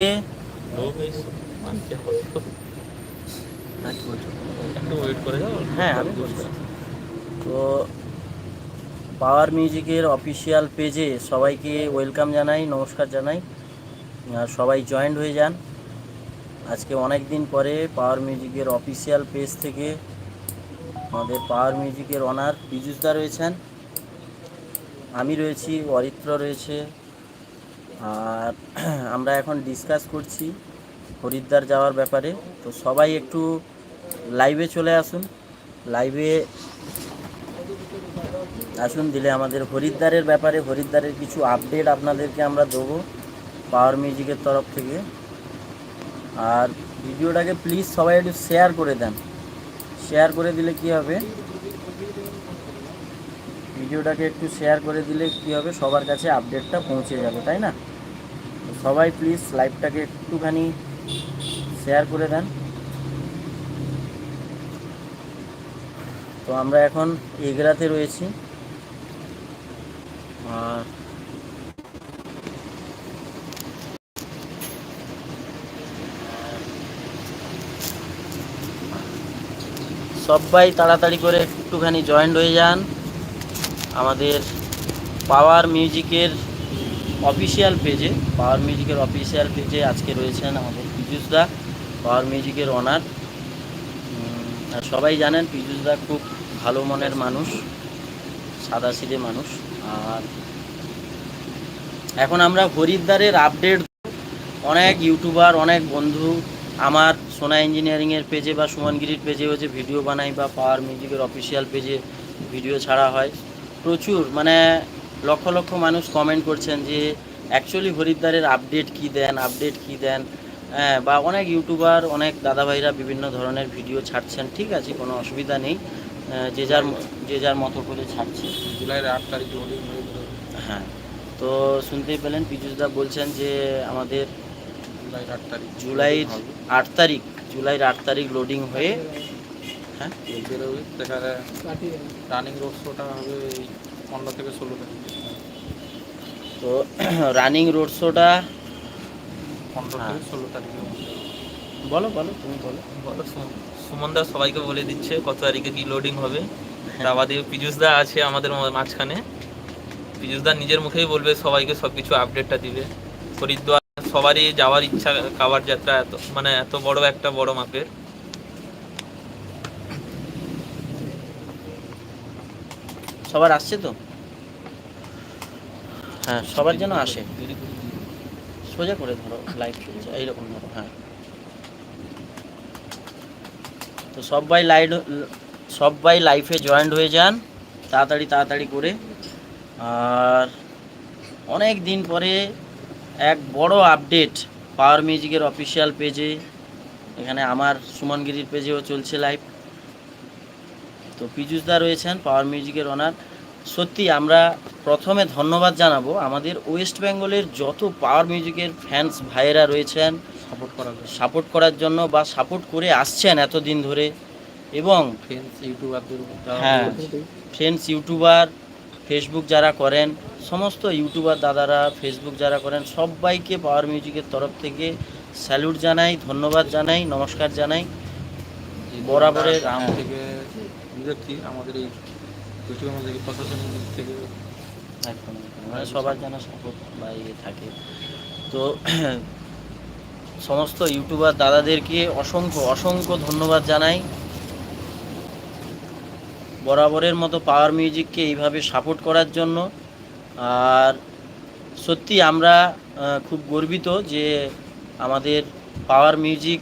হ্যাঁ আমি বলছি। তো পাওয়ার মিউজিকের অফিসিয়াল পেজে সবাইকে ওয়েলকাম জানাই, নমস্কার জানাই। সবাই জয়েন্ট হয়ে যান। আজকে অনেক দিন পরে পাওয়ার মিউজিকের অফিসিয়াল পেজ থেকে আমাদের পাওয়ার মিউজিকের অনার পীযুষদা রয়েছেন, আমি রয়েছি, অরিত্র রয়েছে। আর আমরা এখন ডিসকাস করছি হরিদ্বার যাওয়ার ব্যাপারে। তো সবাই একটু লাইভে চলে আসুন, লাইভে আসুন, দিলে আমাদের হরিদ্বারের ব্যাপারে, হরিদ্বারের কিছু আপডেট আপনাদেরকে আমরা দেবো পাওয়ার মিউজিকের তরফ থেকে। আর ভিডিওটাকে প্লিজ সবাই একটু শেয়ার করে দেন। শেয়ার করে দিলে কি হবে, ভিডিওটাকে একটু শেয়ার করে দিলে কি হবে, সবার কাছে আপডেটটা পৌঁছে যাবে, তাই না? সবাই প্লিজ লাইভটাকে একটুখানি শেয়ার করে দেন। তো আমরা এখন এগরাতে রয়েছি। আর সবাই তাড়াতাড়ি করে একটুখানি জয়েন্ট হয়ে যান আমাদের পাওয়ার মিউজিকের অফিসিয়াল পেজে। পাওয়ার মিউজিকের অফিসিয়াল পেজে আজকে রয়েছেন আমাদের পীযুষদা, পাওয়ার মিউজিকের অনার। আর সবাই জানেন পীযুষদা খুব ভালো মনের মানুষ, সাদাসিধে মানুষ। আর এখন আমরা হরিদ্বারের আপডেট, অনেক ইউটিউবার, অনেক বন্ধু আমার সোনা ইঞ্জিনিয়ারিংয়ের পেজে বা সুমনগিরির পেজেও যে ভিডিও বানাই বা পাওয়ার মিউজিকের অফিসিয়াল পেজে ভিডিও ছাড়া হয়, প্রচুর মানে লক্ষ লক্ষ মানুষ কমেন্ট করছেন যে অ্যাকচুয়ালি হরিদ্বারের আপডেট কী দেন, আপডেট কী দেন। হ্যাঁ, বা অনেক ইউটিউবার, অনেক দাদাভাইরা বিভিন্ন ধরনের ভিডিও ছাড়ছেন, ঠিক আছে, কোনো অসুবিধা নেই, যে যার মতো করে ছাড়ছে। জুলাইয়ের 8 তারিখ লোডিং হয়ে গেল। হ্যাঁ, তো শুনতেই পেলেন পীযুষদা বলছেন যে আমাদের জুলাইয়ের 8 তারিখ, জুলাইয়ের 8 তারিখ লোডিং হয়ে, হ্যাঁ বেরোবে। সেখানে রানিং রোড শোটা হবে 15 থেকে 16 তারিখ। তো রানিং রোড শোটা 15 থেকে 16 তারিখে। বলো বলো, তুমি বলো। সুমনদা সবাইকে বলে দিচ্ছে কত তারিখে কি লোডিং হবে। তা আমাদের পীযুষদা আছে আমাদের মাঝখানে। পীযুষদা নিজের মুখেই বলবে, সবাইকে সবকিছু আপডেটটা দিবে। হরিদ্বার সবারই যাওয়ার ইচ্ছা, কাবার যাত্রা এত মানে এত বড় একটা বড় মাপের। সবার আসছে তো? হ্যাঁ, সবার যেন আসে। সোজা করে ধরো, লাইভ চলছে এইরকম ধরো। হ্যাঁ, তো সবাই লাইফে জয়েন্ট হয়ে যান তাড়াতাড়ি তাড়াতাড়ি করে। আর অনেক দিন পরে এক বড় আপডেট পাওয়ার মিউজিকের অফিসিয়াল পেজে, এখানে আমার সুমনগিরির পেজেও চলছে লাইভ। তো পীযুষদা রয়েছেন পাওয়ার মিউজিকের ওনার। সত্যি আমরা প্রথমে ধন্যবাদ জানাবো আমাদের ওয়েস্ট বেঙ্গলের যত পাওয়ার মিউজিকের ফ্যান্স ভাইয়েরা রয়েছেন সাপোর্ট করার জন্য, বা সাপোর্ট করে আসছেন এতদিন ধরে। এবং হ্যাঁ, ফ্রেন্ডস ইউটিউবার, ফেসবুক যারা করেন, সমস্ত ইউটিউবার দাদারা, ফেসবুক যারা করেন, সবাইকে পাওয়ার মিউজিকের তরফ থেকে স্যালুট জানাই, ধন্যবাদ জানাই, নমস্কার জানাই। বরাবরের গ্রাম থেকে দেখছি আমাদের এই পশ্চিমবঙ্গ প্রশাসনিক দিক থেকে একদম মানে সবার যেন সাপোর্ট বা ইয়ে থাকে। তো সমস্ত ইউটিউবার দাদাদেরকে অসংখ্য অসংখ্য ধন্যবাদ জানাই, বরাবরের মতো পাওয়ার মিউজিককে এইভাবে সাপোর্ট করার জন্য। আর সত্যি আমরা খুব গর্বিত যে আমাদের পাওয়ার মিউজিক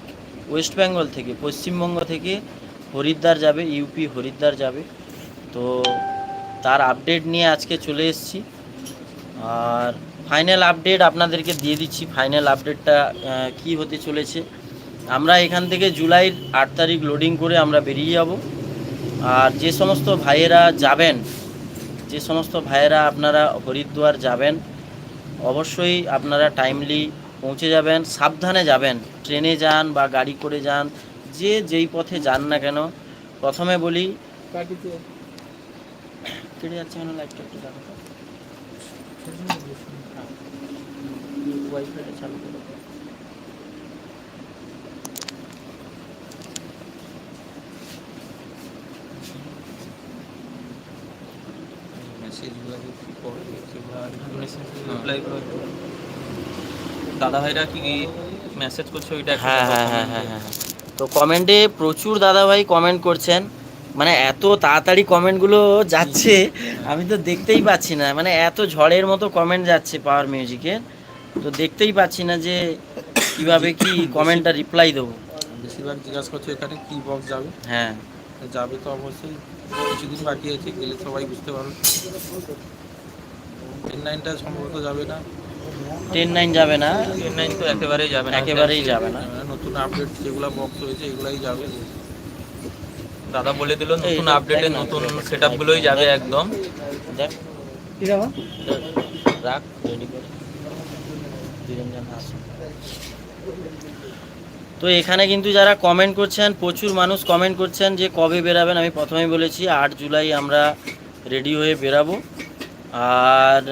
ওয়েস্ট বেঙ্গল থেকে, পশ্চিমবঙ্গ থেকে হরিদ্বার যাবে, ইউপি হরিদ্বার যাবে। তো তার আপডেট নিয়ে আজকে চলে এসেছি। আর ফাইনাল আপডেট আপনাদেরকে দিয়ে দিচ্ছি। ফাইনাল আপডেটটা কি হতে চলেছে, আমরা এখান থেকে জুলাইয়ের 8 তারিখ লোডিং করে আমরা বেরিয়ে যাব। আর যে সমস্ত ভাইয়েরা যাবেন, যে সমস্ত ভাইয়েরা আপনারা হরিদ্বার যাবেন, অবশ্যই আপনারা টাইমলি পৌঁছে যাবেন, সাবধানে যাবেন, ট্রেনে যান বা গাড়ি করে যান, যে যেই পথে যান না কেন। প্রথমে বলি, কেটে যাচ্ছে কেন লাইটটা একটু দেখো তো, ওয়াইফাইটা চালু করো। রিপ্লাইগুলো একটু দাদা ভাইরা কি মেসেজ করছে ওইটা একটু হ্যাঁ দেখো হ্যাঁ হ্যাঁ comment হ্যাঁ এ। হ্যাঁ। তো কমেন্টে প্রচুর দাদাভাই কমেন্ট করছেন, মানে এত তাড়াতাড়ি কমেন্টগুলো যাচ্ছে আমি তো দেখতেই পাচ্ছি না, মানে এত ঝড়ের মতো কমেন্ট যাচ্ছে পাওয়ার মিউজিকের, তো দেখতেই পাচ্ছি না যে কিভাবে কি কমেন্টটা রিপ্লাই দেবো। বেশিরভাগ জিজ্ঞাসা করছে এখানে কি বক্স যাবে। হ্যাঁ যাবে তো অবশ্যই, কিছুদিন বাকি আছে, গেলে সবাই বুঝতে পারবে। 10-9টা সম্ভবত যাবে না। 10-9 যাবে না, 10-9 তো একেবারেই যাবে না, একেবারেই যাবে না। নতুন আপডেট যেগুলো বক্স হয়েছে এগুলাই যাবে। দাদা বলে দিল এই নতুন দেখ আপডেটে না, নতুন দেখ, সেটআপ গুলোই যাবে দেখ। একদম। দেখ কি যাবো? রাখ রেডি করে দুজন আসুন। তো এখানে কিন্তু যারা কমেন্ট করছেন, প্রচুর মানুষ কমেন্ট করছেন যে কবে বেরাবেন। আমি প্রথমেই বলেছি 8 জুলাই আমরা রেডি হয়ে বেরাবো। আর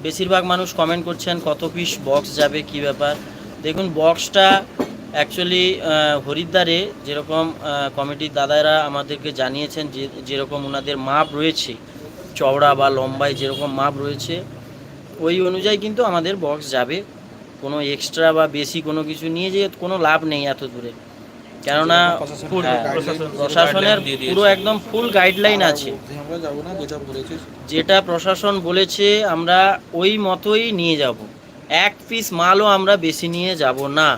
বেশিরভাগ মানুষ কমেন্ট করছেন কত পিস বক্স যাবে, কি ব্যাপার। দেখুন বক্সটা অ্যাকচুয়ালি হরিদ্বারে যেরকম কমিটির দাদারা আমাদেরকে জানিয়েছেন, যে যেরকম ওনাদের মাপ রয়েছে, চওড়া বা লম্বায় যেরকম মাপ রয়েছে ওই অনুযায়ী কিন্তু আমাদের বক্স যাবে। কোনো এক্সট্রা বা বেশি কোনো কিছু নিয়ে যে কোনো লাভ নেই এত দূরে, কেননা হ্যাঁ, প্রশাসনের পুরো একদম ফুল গাইডলাইন আছে। আমরা যাবো না, যেটা বলেছে যেটা প্রশাসন বলেছে আমরা ওই মতোই নিয়ে যাব, এক পিস মালও আমরা বেশি নিয়ে যাব না।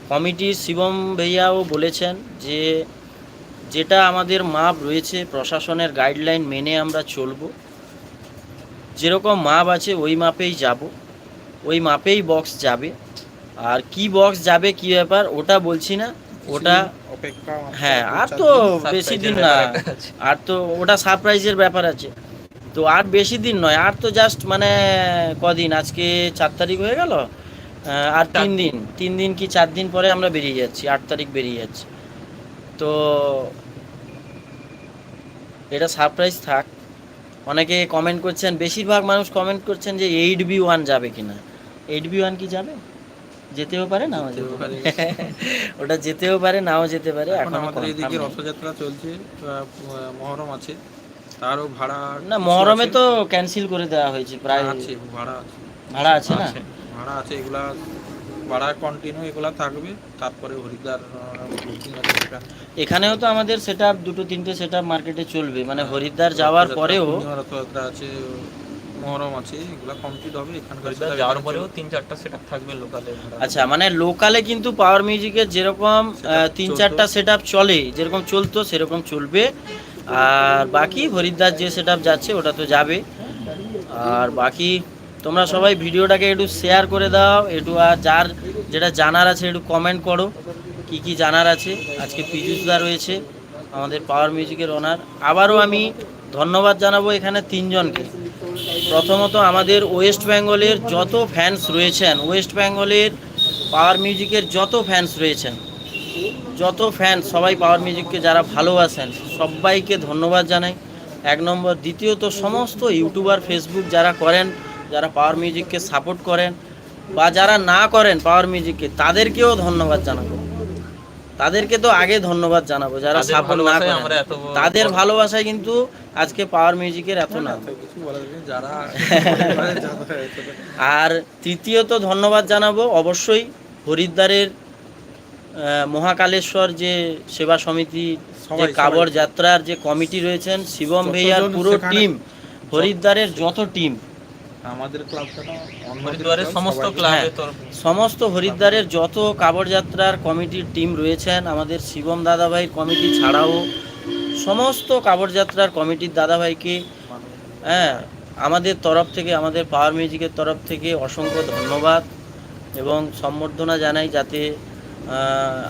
কমিটির শিবম ভাইয়াও বলেছেন যে যেটা আমাদের মাপ রয়েছে প্রশাসনের গাইডলাইন মেনে আমরা চলবো, যেরকম মাপ আছে ওই মাপেই যাব, ওই মাপেই বক্স যাবে। আর কি বক্স যাবে কি ব্যাপার ওটা বলছি না, ওটা অপেক্ষা। হ্যাঁ আর তো বেশি দিন না, আর তো ওটা সারপ্রাইজের ব্যাপার আছে। তো আর বেশি দিন নয়, আর তো জাস্ট মানে কদিন, আজকে 4 তারিখ হয়ে গেল, আর 3 দিন কি 4 দিন পরে আমরা বেরিয়ে যাচ্ছি, 8 তারিখ বেরিয়ে যাচ্ছি। তো এটা সারপ্রাইজ থাক। অনেকে কমেন্ট করছেন, বেশিরভাগ মানুষ কমেন্ট করছেন যে 8B1 যাবে কিনা। 8B1 কি যাবে? যেতেও পারে নাও যেতে পারে, ওটা যেতেও পারে নাও যেতে পারে। এখন এখন আমাদের এইদিকে রথযাত্রা চলছে, মহরম আছে, তারও ভাড়া না, মহরমে তো ক্যান্সেল করে দেওয়া হয়েছে প্রায়। আছে, ভাড়া আছে, ভাড়া আছে না, ভাড়া আছে, এগুলা ভাড়া কন্টিনিউ এগুলা থাকবে। তারপরে হরিদ্বার বুকিং আছে সেখানে। এখানেও তো আমাদের সেটআপ 2-3টে সেটআপ মার্কেটে চলবে, মানে হরিদ্বার যাওয়ার পরেও রথযাত্রা আছে, মহরম আছে, এগুলা কমপ্লিট হবে। এখানকার হরিদ্বার যাওয়ার পরেও 3-4টা সেটআপ থাকবে লোকালে। আচ্ছা, মানে লোকালে কিন্তু পাওয়ার মিউজিকের যেরকম 3-4টা সেটআপ চলে, যেরকম চলতো সেরকম চলবে। আর বাকি হরিদ্বার যে সেটআপ যাচ্ছে ওটা তো যাবে। আর বাকি তোমরা সবাই ভিডিওটাকে একটু শেয়ার করে দাও, একটু আর যার যেটা জানার আছে একটু কমেন্ট করো কি কি জানার আছে। আজকে পীযুষদা রয়েছে আমাদের পাওয়ার মিউজিকের ওনার। আবারও আমি ধন্যবাদ জানাবো এখানে 3জনকে। প্রথমত আমাদের ওয়েস্ট বেঙ্গলের যত ফ্যান্স রয়েছেন, ওয়েস্ট বেঙ্গলের পাওয়ার মিউজিকের যত ফ্যান্স রয়েছেন, যত ফ্যান সবাই পাওয়ার মিউজিককে যারা ভালোবাসেন সবাইকে ধন্যবাদ জানাই 1 নম্বর। দ্বিতীয়ত সমস্ত ইউটিউবার ফেসবুক যারা করেন, যারা পাওয়ার মিউজিককে সাপোর্ট করেন বা যারা না করেন পাওয়ার মিউজিককে, তাদেরকেও ধন্যবাদ জানাবো। তাদেরকে তো আগে ধন্যবাদ জানাবো যারা তাদের সাপোর্ট না ভালোবাসায় করেন, আমরা এত তাদের ভালোবাসায় কিন্তু আজকে পাওয়ার মিউজিকের এত নাম। কিছু বলার নেই, যারা আর তৃতীয়ত ধন্যবাদ জানাবো অবশ্যই হরিদ্বারের মহাকালেশ্বর যে সেবা সমিতি, যে কাবড় যাত্রার যে কমিটি রয়েছেন, শিবম ভাইয়ার পুরো টিম, হরিদ্বারের যত টিম, আমাদের ক্লাবটা না, হরিদ্বারের সমস্ত ক্লাবের তরফে সমস্ত হরিদ্বারের যত কাবড় যাত্রার কমিটির টিম রয়েছেন, আমাদের শিবম দাদাভাইয়ের কমিটি ছাড়াও সমস্ত কাবড় যাত্রার কমিটির দাদাভাইকে হ্যাঁ আমাদের তরফ থেকে, আমাদের পাওয়ার মিউজিকের তরফ থেকে অসংখ্য ধন্যবাদ এবং সম্বর্ধনা জানাই, যাতে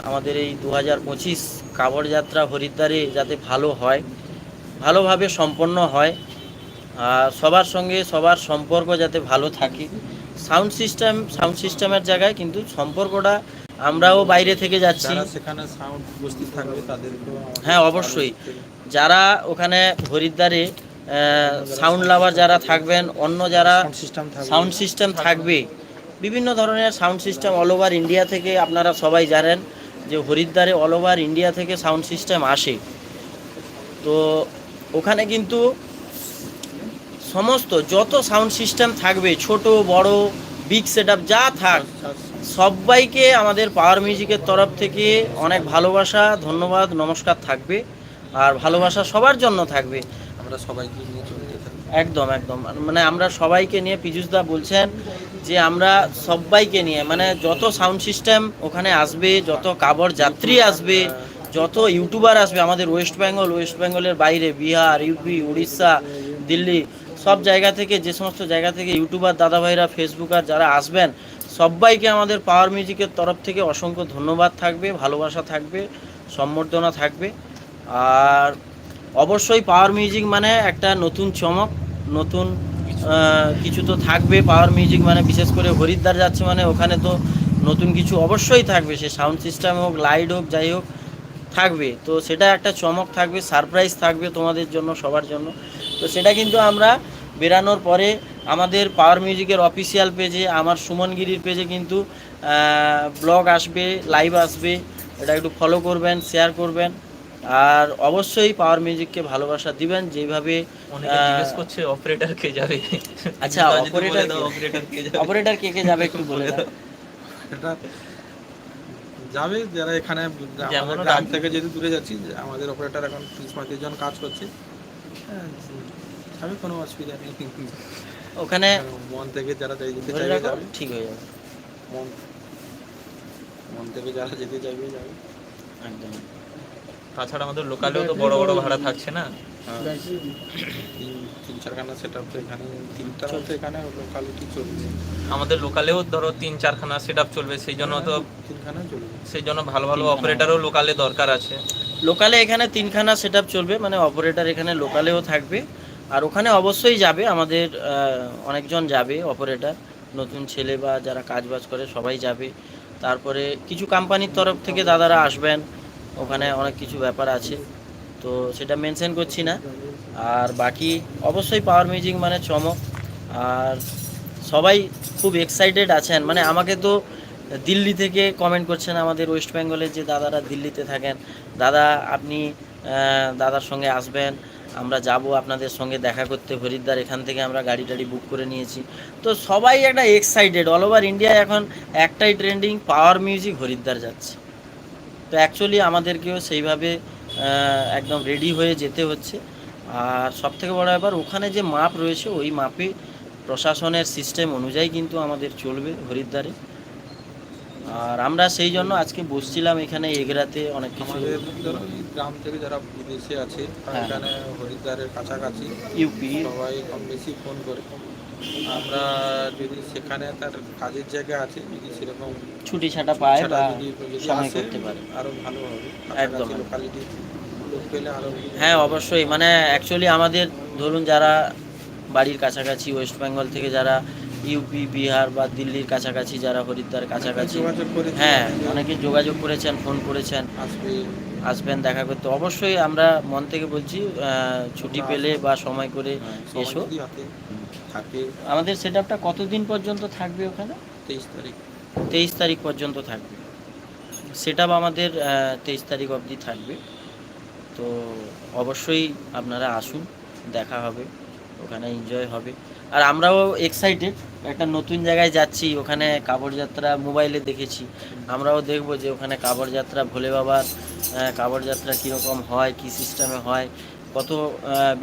আমাদের এই 2025 কাবড় যাত্রা হরিদ্বারে যাতে ভালো হয়, ভালোভাবে সম্পন্ন হয়। সবার সঙ্গে সবার সম্পর্ক যাতে ভালো থাকে। সাউন্ড সিস্টেমের জায়গায় কিন্তু সম্পর্কটা, আমরাও বাইরে থেকে যাচ্ছি, যারা সেখানে সাউন্ড উপস্থিত থাকবে তাদেরকেও হ্যাঁ অবশ্যই, যারা ওখানে হরিদ্বারে সাউন্ড লাভার যারা থাকবেন, অন্য যারা সাউন্ড সিস্টেম থাকবে, বিভিন্ন ধরনের sound system all over India থেকে, আপনারা সবাই জানেন যে হরিদ্বারে অল ওভার ইন্ডিয়া থেকে সাউন্ড সিস্টেম আসে। তো ওখানে কিন্তু সমস্ত যত সাউন্ড সিস্টেম থাকবে, ছোট বড় বিগ সেটআপ যা থাক, সবাইকে আমাদের পাওয়ার মিউজিকের তরফ থেকে অনেক ভালোবাসা, ধন্যবাদ, নমস্কার থাকবে। আর ভালোবাসা সবার জন্য থাকবে। আমরা সবাইকে নিয়ে চলতে থাকি। একদম একদম, মানে আমরা সবাইকে নিয়ে, পীযূষদা বলছেন যে আমরা সবাইকে নিয়ে, মানে যত সাউন্ড সিস্টেম ওখানে আসবে, যত কাবড় যাত্রী আসবে, যত ইউটিউবার আসবে আমাদের ওয়েস্ট বেঙ্গলের বাইরে বিহার, ইউপি, উড়িষ্যা, দিল্লি, সব জায়গা থেকে, যে সমস্ত জায়গা থেকে ইউটিউবার দাদাভাইরা, ফেসবুকার যারা আসবেন, সবাইকে আমাদের পাওয়ার মিউজিকের তরফ থেকে অসংখ্য ধন্যবাদ থাকবে, ভালোবাসা থাকবে, সম্বর্ধনা থাকবে। আর অবশ্যই পাওয়ার মিউজিক মানে একটা নতুন চমক, নতুন কিছু তো থাকবে। পাওয়ার মিউজিক মানে বিশেষ করে হরিদ্বার যাচ্ছে মানে ওখানে তো নতুন কিছু অবশ্যই থাকবে, সে সাউন্ড সিস্টেম হোক, লাইট হোক, যাই হোক থাকবে। তো সেটা একটা চমক থাকবে, সারপ্রাইজ থাকবে তোমাদের জন্য, সবার জন্য। তো সেটা কিন্তু আমরা বেরানোর পরে আমাদের পাওয়ার মিউজিকের অফিসিয়াল পেজে, আমার সুমনগিরির পেজে কিন্তু ব্লগ আসবে, লাইভ আসবে, এটা একটু ফলো করবেন, শেয়ার করবেন। আর অবশ্যই পাওয়ার মিউজিককে ভালোবাসা দিবেন যেভাবে। অনেকে জিজ্ঞেস করছে অপারেটর কে যাবে। আচ্ছা, অপারেটর কে কে যাবে একটু বলে দাও। এটা যাবে যারা এখানে যেমন আমাদের গ্রাম থেকে যেহেতু দূরে যাচ্ছি, আমাদের অপারেটর এখন 30-35 জন কাজ করছে। হ্যাঁ, যাবে, কোনো অসুবিধা নেই। ওখানে মন থেকে যারা যেতে ধরে চাইবে রাখো, যাবে, ঠিক হয়ে যাবে। মন মন থেকে যারা যেতে চাইবে যাবে। একদম। তাছাড়া আমাদের লোকালেও তো বড় বড় ভাড়া থাকছে না। তিন চারখানা সেট আপ তো এখানে, তিনটার মতো এখানে লোকালিটি চলছে। আমাদের লোকালেও ধরো 3-4খানা সেট আপ চলবে, সেই জন্য তো তিনখানা চলবে। সেই জন্য ভালো ভালো অপারেটরও লোকালে দরকার আছে। লোকালে এখানে 3খানা সেট আপ চলবে, মানে অপারেটর এখানে লোকালেও থাকবে। আর ওখানে অবশ্যই যাবে আমাদের অনেকজন যাবে অপারেটর, নতুন ছেলে বা যারা কাজ বাজ করে সবাই যাবে। তারপরে কিছু কোম্পানির তরফ থেকে দাদারা আসবেন, ওখানে অনেক কিছু ব্যাপার আছে, তো সেটা মেনশন করছি না। আর বাকি অবশ্যই পাওয়ার মিউজিক মানে চমক। আর সবাই খুব এক্সাইটেড আছেন, মানে আমাকে তো দিল্লি থেকে কমেন্ট করছেন, আমাদের ওয়েস্ট বেঙ্গলের যে দাদারা দিল্লিতে থাকেন, দাদা আপনি দাদার সঙ্গে আসবেন, আমরা যাব আপনাদের সঙ্গে দেখা করতে হরিদ্বার, এখান থেকে আমরা গাড়ি টাড়ি বুক করে নিয়েছি। তো সবাই একটা এক্সাইটেড, অল ওভার ইন্ডিয়ায় এখন একটাই ট্রেন্ডিং, পাওয়ার মিউজিক হরিদ্বার যাচ্ছে। তো অ্যাকচুয়ালি আমাদেরকেও সেইভাবে একদম রেডি হয়ে যেতে হচ্ছে। আর সবথেকে বড় ব্যাপার, ওখানে যে মাপ রয়েছে ওই মাপে প্রশাসনের সিস্টেম অনুযায়ী কিন্তু আমাদের চলবে হরিদ্বারে। আর আমরা সেই জন্য আজকে বসছিলাম এখানে এগরাতে অনেক কিছু। আমাদের ধরো এই গ্রাম থেকে যারা বিদেশে আছে, হ্যাঁ। এখানে হরিদ্বারের কাছাকাছি ইউপি, সবাই কম বেশি ফোন করে। আমরা যদি সেখানে তার কাজের জায়গা আছে, যদি সেরকম ছুটি ছাটা পায় ছাড়া বা যদি সময় আসে, করতে পারে, আরো ভালো হবে। একদম। কাছাকাছি লোকালিটি লোক পেলে আরো। হ্যাঁ অবশ্যই, মানে অ্যাকচুয়ালি আমাদের ধরুন যারা বাড়ির কাছাকাছি, ওয়েস্ট বেঙ্গল থেকে যারা ইউপি, বিহার বা দিল্লির কাছাকাছি, যারা হরিদ্বার কাছাকাছি, যোগাযোগ করেছি, হ্যাঁ অনেকে যোগাযোগ করেছেন, ফোন করেছেন, আসবে, আসবেন দেখা করতে। অবশ্যই আমরা মন থেকে বলছি, ছুটি পেলে বা সময় করে সময় এসো। যদি হাতে থাকে। আমাদের সেট আপটা কতদিন পর্যন্ত থাকবে ওখানে? 23 তারিখ। 23 তারিখ পর্যন্ত থাকবে সেট আপ আমাদের, 23 তারিখ অবধি থাকবে। তো অবশ্যই আপনারা আসুন, দেখা হবে, ওখানে এনজয় হবে। আর আমরাও এক্সাইটেড, একটা নতুন জায়গায় যাচ্ছি, ওখানে কাবড় যাত্রা মোবাইলে দেখেছি, আমরাও দেখব যে ওখানে কাবড় যাত্রা, ভোলে বাবার কাবড় যাত্রা কীরকম হয়, কী সিস্টেমে হয়, কত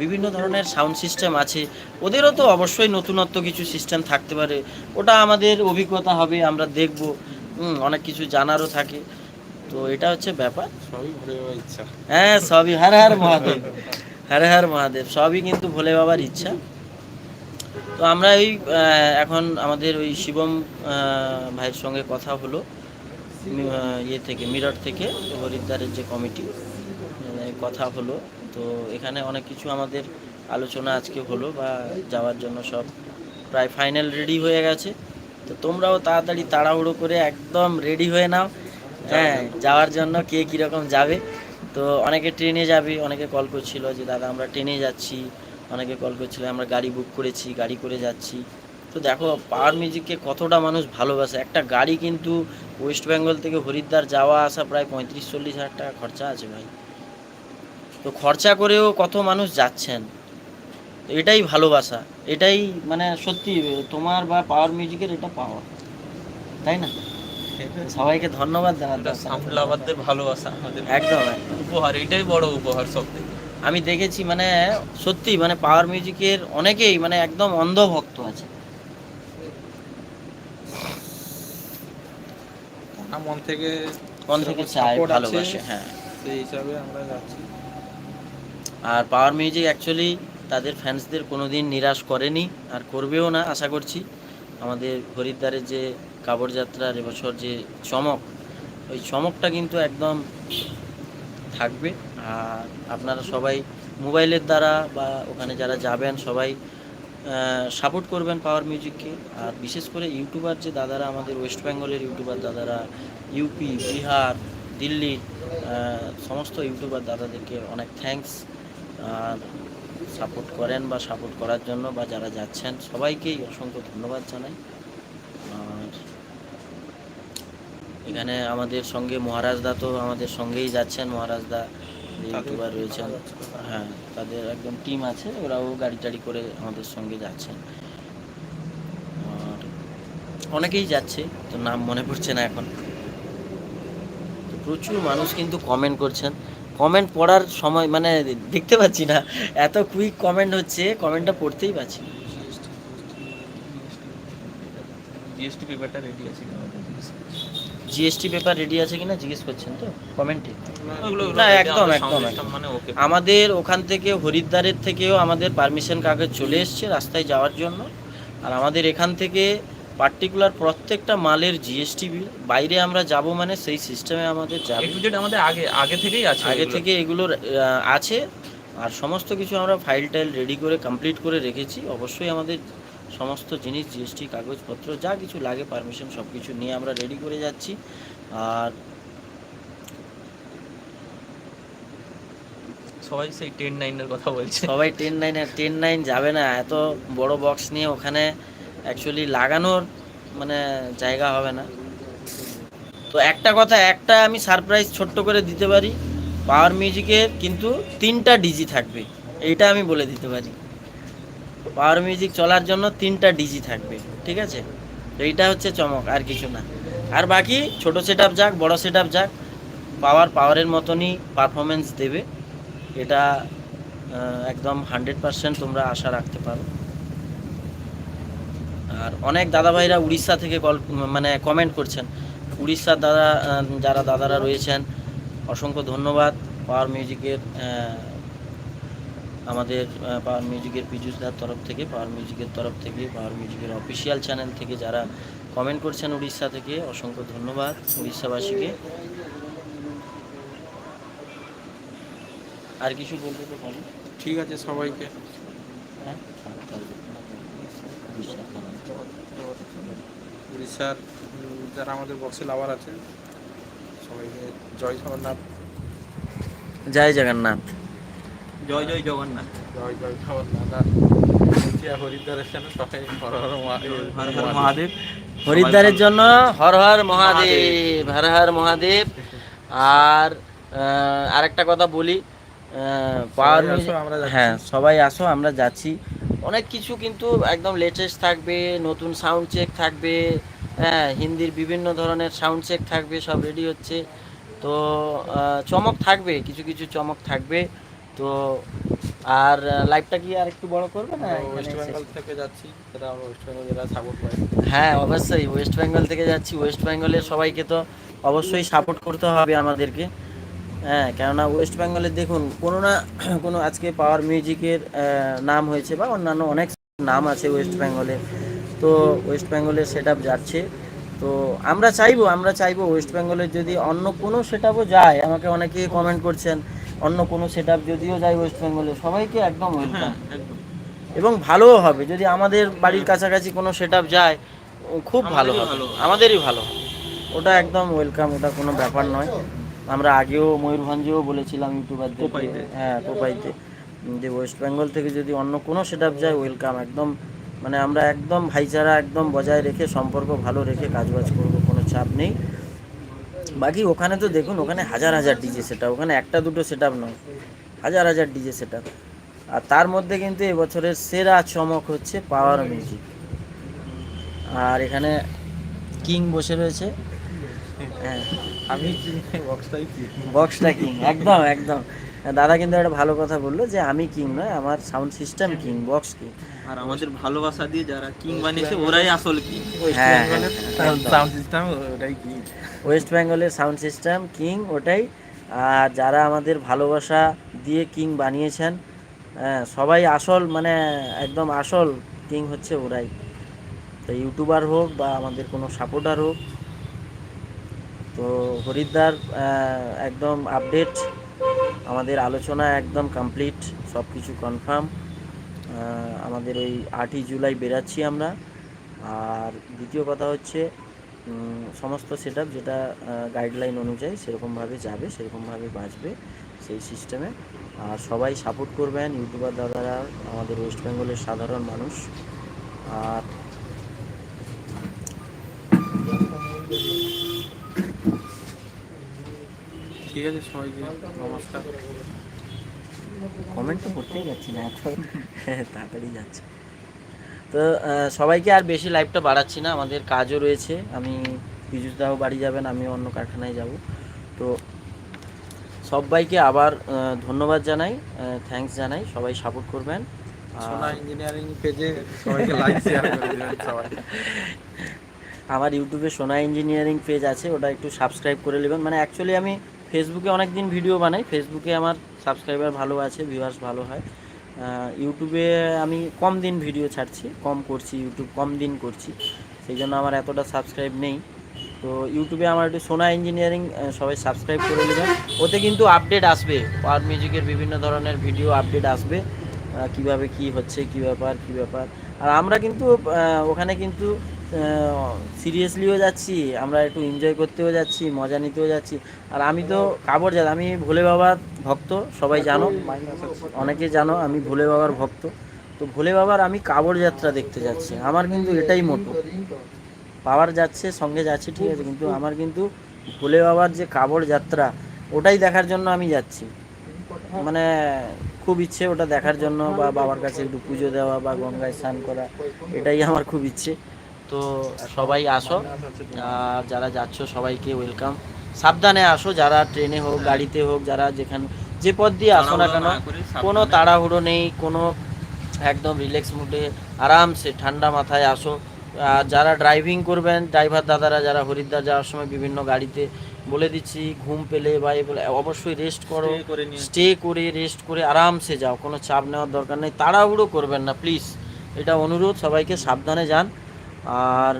বিভিন্ন ধরনের সাউন্ড সিস্টেম আছে। ওদেরও তো অবশ্যই নতুনত্ব কিছু সিস্টেম থাকতে পারে, ওটা আমাদের অভিজ্ঞতা হবে, আমরা দেখব, অনেক কিছু জানারও থাকে। তো এটা হচ্ছে ব্যাপার। সবই ভরে যাওয়ার ইচ্ছা। হ্যাঁ সবই, হর হর মহাদেব, হর হর মহাদেব, সবই কিন্তু ভোলে বাবার ইচ্ছা। তো আমরা এই এখন আমাদের ওই শিবম ভাইয়ের সঙ্গে কথা হলো, ইয়ে থেকে, মিরট থেকে, হরিদ্বারের যে কমিটি, কথা হলো। তো এখানে অনেক কিছু আমাদের আলোচনা আজকে হলো, বা যাওয়ার জন্য সব প্রায় ফাইনাল রেডি হয়ে গেছে। তো তোমরাও তাড়াতাড়ি তাড়াহুড়ো করে একদম রেডি হয়ে নাও, হ্যাঁ যাওয়ার জন্য। কে কীরকম যাবে, তো অনেকে ট্রেনে যাবে, অনেকে কল করছিল যে দাদা আমরা ট্রেনে যাচ্ছি, অনেকে কল করছিল আমরা গাড়ি বুক করেছি, গাড়ি করে যাচ্ছি। তো দেখো পাওয়ার মিউজিককে কতটা মানুষ ভালোবাসে। একটা গাড়ি কিন্তু ওয়েস্ট বেঙ্গল থেকে হরিদ্বার যাওয়া আসা প্রায় 35-40 হাজার টাকা খরচা আছে ভাই। তো খরচা করেও কত মানুষ যাচ্ছেন, তো এটাই ভালোবাসা, এটাই মানে সত্যি তোমার বা পাওয়ার মিউজিকের এটা পাওয়া, তাই না? সবাইকে ধন্যবাদ জানাতে এটা হবে। সাউন্ড লাভারদের ভালোবাসা আমাদের একদম একদম। উপহার, এটাই বড় উপহার সব থেকে। আমি দেখেছি মানে সত্যি মানে পাওয়ার মিউজিকের অনেকেই মানে একদম অন্ধ ভক্ত আছে। তারা মন থেকে চায়, সাপোর্ট আছে, ভালোবাসে, হ্যাঁ। সেই হিসাবে আমরা যাচ্ছি। আর পাওয়ার মিউজিক অ্যাকচুয়ালি তাদের ফ্যান্সদের কোনো দিন নিরাশ করেনি আর করবেও না আশা করছি। আমাদের হরিদ্বারের যে কাবড় যাত্রার এবছর যে চমক, ওই চমকটা কিন্তু একদম থাকবে। আর আপনারা সবাই মোবাইলের দ্বারা বা ওখানে যারা যাবেন সবাই সাপোর্ট করবেন পাওয়ার মিউজিককে। আর বিশেষ করে ইউটিউবার যে দাদারা, আমাদের ওয়েস্ট বেঙ্গলের ইউটিউবার দাদারা, ইউপি, বিহার, দিল্লি সমস্ত ইউটিউবার দাদাদেরকে অনেক থ্যাঙ্কস। আর সাপোর্ট করেন বা সাপোর্ট করার জন্য বা যারা যাচ্ছেন সবাইকেই অসংখ্য ধন্যবাদ জানাই। আর এখানে আমাদের সঙ্গে মহারাজ দা তো আমাদের সঙ্গেই যাচ্ছেন, মহারাজ দা ইউটিউবার রয়েছেন, হ্যাঁ, তাদের একদম টিম আছে, ওরাও গাড়ি টাড়ি করে আমাদের সঙ্গে যাচ্ছেন। আর অনেকেই যাচ্ছে, তো নাম মনে পড়ছে না এখন। তো প্রচুর মানুষ কিন্তু কমেন্ট করছেন, কমেন্ট পড়ার সময় মানে দেখতে পাচ্ছি না, এত কুইক কমেন্ট হচ্ছে, কমেন্টটা পড়তেই পারছি না। জিএসটি পেপারটা রেডি আছে কিনা জিএসটি পেপার রেডি আছে কিনা জিজ্ঞেস করছেন তো কমেন্টে? ওগুলো না, ready, একদম আমাদের একদম sound একদম। system মানে ওকে। আমাদের ওখান থেকে হরিদ্বারের থেকেও আমাদের পারমিশন কাগজ চলে এসছে রাস্তায় যাওয়ার জন্য। আর আমাদের এখান থেকে পার্টিকুলার প্রত্যেকটা মালের জিএসটি বিল, বাইরে আমরা যাব মানে সেই সিস্টেমে আমাদের যাবে। A to Z আমাদের আগে আগে থেকেই আছে, আগে এগুলো। থেকে এগুলোর আছে। আর সমস্ত কিছু আমরা ফাইল টাইল রেডি করে কমপ্লিট করে রেখেছি। অবশ্যই আমাদের সমস্ত জিনিস, জিএসটি কাগজপত্র যা কিছু লাগে, পারমিশন সব কিছু নিয়ে আমরা রেডি করে যাচ্ছি। আর সবাই সেই 10-9 এর কথা বলছে। সবাই 10-9 যাবে না, এত বড় বক্স নিয়ে ওখানে অ্যাকচুয়ালি লাগানোর মানে জায়গা হবে না। তো একটা কথা, একটা আমি সারপ্রাইজ ছোট্ট করে দিতে পারি, পাওয়ার মিউজিকের কিন্তু 3টা ডিজি থাকবে, এইটা আমি বলে দিতে পারি। পাওয়ার মিউজিক চলার জন্য 3টা ডিজি থাকবে, ঠিক আছে? তো এইটা হচ্ছে চমক, আর কিছু না। আর বাকি ছোট সেট আপ যাক, বড় সেট আপ যাক, পাওয়ারের মতনই পারফরমেন্স দেবে, এটা একদম 100% তোমরা আশা রাখতে পারো। আর অনেক দাদাভাইরা উড়িষ্যা থেকে মানে কমেন্ট করছেন, উড়িষ্যার যারা দাদারা রয়েছেন, অসংখ্য ধন্যবাদ। পাওয়ার মিউজিকের আমাদের পাওয়ার মিউজিকের পীযুষদার তরফ থেকে, পাওয়ার মিউজিকের অফিসিয়াল চ্যানেল থেকে যারা কমেন্ট করছেন উড়িষ্যা থেকে, অসংখ্য ধন্যবাদ উড়িষ্যাবাসীকে। আর কিছু বলতে তো পারি? ঠিক আছে, সবাইকে হ্যাঁ, উড়িষ্যার যারা আমাদের বক্সে লাভার আছে সবাইকে জয় জগন্নাথ। জয় জগন্নাথ। জয় জয় জগন্নাথ। জয় জয় জগন্নাথ। আর হরিদ্বারের জন্য সবাই হর হর হর হর মহাদেব। হরিদ্বারের জন্য হর হর মহাদেব, হর হর মহাদেব। আর আরেকটা কথা বলি, পাওয়ার সবাই আসো, আমরা যাচ্ছি। হ্যাঁ, সবাই আসো, আমরা যাচ্ছি। অনেক কিছু কিন্তু একদম লেটেস্ট থাকবে, নতুন সাউন্ড চেক থাকবে, হ্যাঁ, হিন্দির বিভিন্ন ধরনের সাউন্ড চেক থাকবে, সব রেডি হচ্ছে। তো চমক থাকবে, কিছু কিছু চমক থাকবে। তো আর লাইভটা কি আর একটু বড় করবে না? ওয়েস্ট বেঙ্গল থেকে যাচ্ছি, যারা আমরা ওয়েস্ট বেঙ্গল যারা সাপোর্ট পাই। হ্যাঁ, অবশ্যই ওয়েস্ট বেঙ্গল থেকে যাচ্ছি। ওয়েস্ট বেঙ্গলের সবাইকে তো অবশ্যই সাপোর্ট করতে হবে আমাদেরকে, হ্যাঁ, কেননা ওয়েস্ট বেঙ্গলের দেখুন কোনো না কোনো আজকে পাওয়ার মিউজিকের নাম হয়েছে বা অন্যান্য অনেক নাম আছে ওয়েস্ট বেঙ্গলে। তো ওয়েস্ট বেঙ্গলের সেট আপ যাচ্ছে। তো আমরা চাইবো ওয়েস্ট বেঙ্গলের যদি অন্য কোনো সেট আপও যায়, আমাকে অনেকেই কমেন্ট করছেন, অন্য কোনো সেট আপ যদিও যায় ওয়েস্ট বেঙ্গলে, সবাইকে একদম ওয়েলকাম। এবং ভালোও হবে যদি আমাদের বাড়ির কাছাকাছি কোনো সেট আপ যায়, খুব ভালো হবে, আমাদেরই ভালো হবে। ওটা একদম ওয়েলকাম, ওটা কোনো ব্যাপার নয়। আমরা আগেও ময়ূরভঞ্জেও বলেছিলাম ইউটিউবারদের, হ্যাঁ, কোপাইতে, যে ওয়েস্ট বেঙ্গল থেকে যদি অন্য কোনো সেট আপ যায়, ওয়েলকাম একদম। মানে আমরা একদম ভাইচারা একদম বজায় রেখে, সম্পর্ক ভালো রেখে কাজবাজ করবো, কোনো চাপ নেই। বাকি ওখানে তো দেখুন, ওখানে হাজার হাজার ডিজে সেট আপ, ওখানে একটা দুটো সেট আপ নয়, হাজার হাজার ডিজে সেট আপ। আর তার মধ্যে কিন্তু এবছরের সেরা চমক হচ্ছে পাওয়ার মিউজিক। আর এখানে কিং বসে রয়েছে। হ্যাঁ, আমি বক্সটাই কি বক্সটা কিং, একদম একদম। দাদা কিন্তু একটা ভালো কথা বললো যে আমি কিং নয়, আমার sound system king, box king. আর আমাদের ভালোবাসা দিয়ে যারা কিং বানিয়েছে ওরাই আসল কিং। হ্যাঁ হ্যাঁ, সাউন্ড সিস্টেম ওটাই কি ওয়েস্ট বেঙ্গলের সাউন্ড সিস্টেম কিং ওটাই। আর যারা আমাদের ভালোবাসা দিয়ে কিং বানিয়েছেন, হ্যাঁ, সবাই আসল, মানে একদম আসল কিং হচ্ছে ওরাই। তো ইউটিউবার হোক বা আমাদের কোনো সাপোর্টার হোক, তো হরিদ্বার একদম আপডেট, আমাদের আলোচনা একদম কমপ্লিট, সব কিছু কনফার্ম। আমাদের ওই 8ই জুলাই বেরাচ্ছি আমরা। আর দ্বিতীয় কথা হচ্ছে সমস্ত সেট আপ যেটা গাইডলাইন অনুযায়ী সেরকমভাবে যাবে, সেরকমভাবে বাঁচবে সেই সিস্টেমে। আর সবাই সাপোর্ট করবেন, ইউটিউবার দাদারা, আমাদের ওয়েস্ট বেঙ্গলের সাধারণ মানুষ। আর ঠিক আছে, সবাইকে নমস্কার। কমেন্ট তো করতেই যাচ্ছি না, এত তাড়াতাড়ি যাচ্ছে। তো সবাইকে আর বেশি লাইভটা বাড়াচ্ছি না, আমাদের কাজও রয়েছে। আমি পীযুষদাও বাড়ি যাবেন, আমি অন্য কারখানায় যাব। তো সবাইকে আবার ধন্যবাদ জানাই, থ্যাঙ্কস জানাই, সবাই সাপোর্ট করবেন। সোনা ইঞ্জিনিয়ারিং পেজে সবাইকে লাইক শেয়ার করে দিবেন সবাই। আমার ইউটিউবে সোনা ইঞ্জিনিয়ারিং পেজ আছে, ওটা একটু সাবস্ক্রাইব করে নেবেন। মানে অ্যাকচুয়ালি আমি ফেসবুকে অনেক দিন ভিডিও বানাই, ফেসবুকে আমার সাবস্ক্রাইবার ভালো আছে, ভিউয়ার্স ভালো হয়। ইউটিউবে আমি কম দিন ভিডিও ছাড়ছি, কম করছি, ইউটিউব কম দিন করছি, সেই জন্য আমার এতটা সাবস্ক্রাইব নেই। তো ইউটিউবে আমার একটু সোনা ইঞ্জিনিয়ারিং সবাই সাবস্ক্রাইব করে নেবেন। ওতে কিন্তু আপডেট আসবে, পাওয়ার মিউজিকের বিভিন্ন ধরনের ভিডিও আপডেট আসবে, কিভাবে কি হচ্ছে, কি ব্যাপার। আর আমরা কিন্তু ওখানে কিন্তু সিরিয়াসলিও যাচ্ছি, আমরা একটু এনজয় করতেও যাচ্ছি, মজা নিতেও যাচ্ছি। আর আমি তো কাবড় যাই, আমি ভোলে বাবার ভক্ত, সবাই জানো, অনেকে জানো আমি ভোলে বাবার ভক্ত। তো ভোলে বাবার আমি কাবড় যাত্রা দেখতে যাচ্ছি, আমার কিন্তু এটাই মোটো। পাওয়ার যাচ্ছে, সঙ্গে যাচ্ছি, ঠিক আছে, কিন্তু আমার কিন্তু ভোলে বাবার যে কাবড় যাত্রা, ওটাই দেখার জন্য আমি যাচ্ছি। মানে খুব ইচ্ছে ওটা দেখার জন্য, বা বাবার কাছে একটু পুজো দেওয়া বা গঙ্গায় স্নান করা, এটাই আমার খুব ইচ্ছে। তো সবাই আসো, আর যারা যাচ্ছ সবাইকে ওয়েলকাম। সাবধানে আসো, যারা ট্রেনে হোক, গাড়িতে হোক, যারা যেখানে যে পথ দিয়ে আসো না কেন, কোনো তাড়াহুড়ো নেই, কোনো একদম রিল্যাক্স মুডে আরামসে ঠান্ডা মাথায় আসো। আর যারা ড্রাইভিং করবেন, ড্রাইভার দাদারা যারা হরিদ্বার যাওয়ার সময় বিভিন্ন গাড়িতে, বলে দিচ্ছি ঘুম পেলে বা এ বলে অবশ্যই রেস্ট করো, স্টে করে রেস্ট করে আরামসে যাও, কোনো চাপ নেওয়ার দরকার নেই, তাড়াহুড়ো করবেন না প্লিজ, এটা অনুরোধ, সবাইকে সাবধানে যান। আর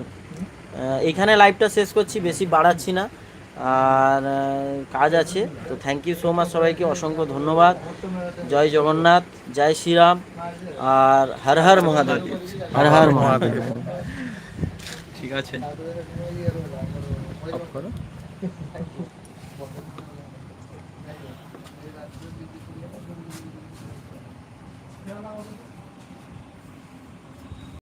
এখানে লাইভটা শেষ করছি, বেশি বাড়াচ্ছি না, আর কাজ আছে। তো থ্যাংক ইউ সো মাচ, সবাইকে অসংখ্য ধন্যবাদ। জয় জগন্নাথ, জয় শ্রীরাম, আর হর হর মহাদেব, হর হর মহাদেব। ঠিক আছে। অফ করো। Yeah.